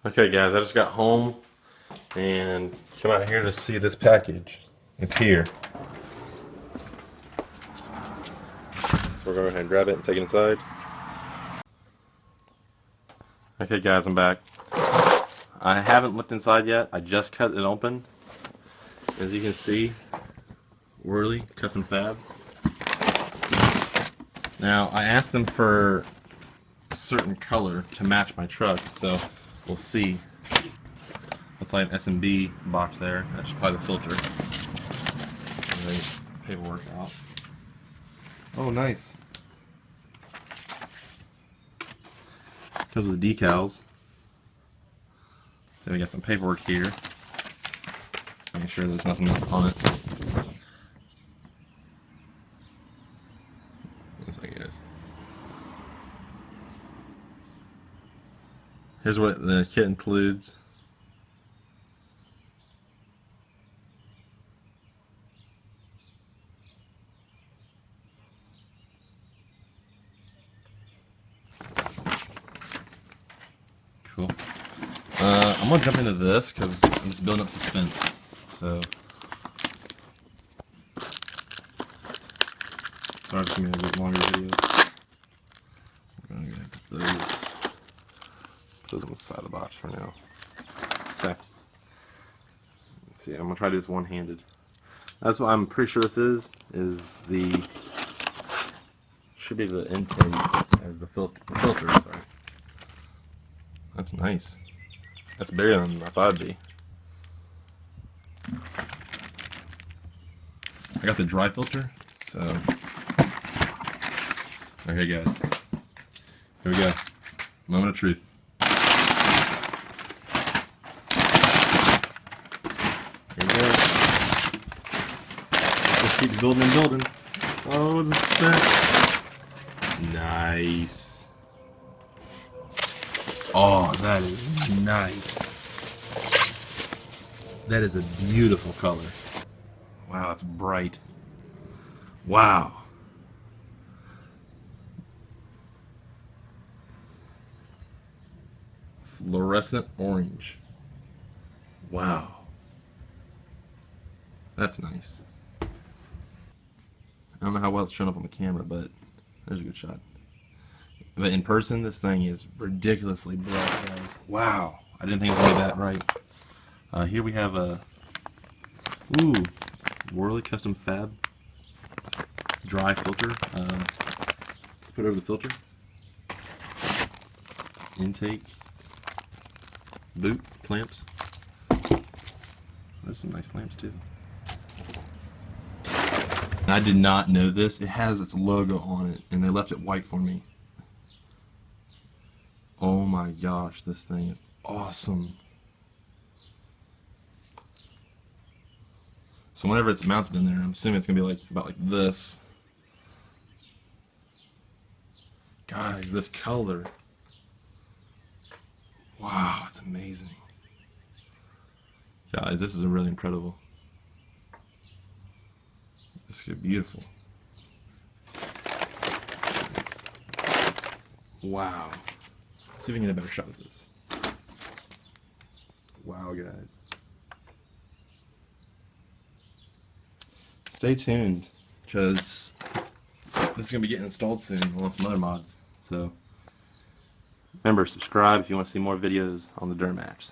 Okay guys, I just got home and come out here to see this package. It's here. So we're going to go ahead and grab it and take it inside. Okay guys, I'm back. I haven't looked inside yet. I just cut it open. As you can see, Wherli custom fab. Now I asked them for a certain color to match my truck, so we'll see. Looks like an SMB box there. That's probably the filter. Right, paperwork out. Oh, nice. Comes with the decals. So we got some paperwork here. Making sure there's nothing on it. Looks like it is. Here's what the kit includes. Cool. I'm gonna jump into this because I'm just building up suspense. So, sorry it's gonna be a bit longer video. We're gonna put those on the side of the box for now. Okay. Let's see, I'm gonna try to do this one-handed. That's what I'm pretty sure this is the should be the intake as the filter. Sorry. That's nice. That's bigger than I thought it'd be. I got the dry filter, so okay guys. Here we go. Moment of truth. Here we go. Just keep building and building. Oh, the suspense. Nice. Oh, that is nice. That is a beautiful color. Wow, it's bright. Wow. Fluorescent orange. Wow. That's nice. I don't know how well it's shown up on the camera, but there's a good shot. But in person, this thing is ridiculously bright, guys. Wow. I didn't think it was going to be that bright. Here we have a Wherli custom fab dry filter. Let's put over the filter. Intake. Boot clamps. There's some nice clamps too. I did not know this. It has its logo on it, and they left it white for me. Oh my gosh, this thing is awesome. So whenever it's mounted in there, I'm assuming it's gonna be about like this. Guys, this color. Wow, it's amazing. Guys, this is really incredible. This is beautiful. Wow. Let's see if we can get a better shot of this. Wow, guys. Stay tuned, because this is going to be getting installed soon along with some other mods. So, remember, subscribe if you want to see more videos on the Duramax.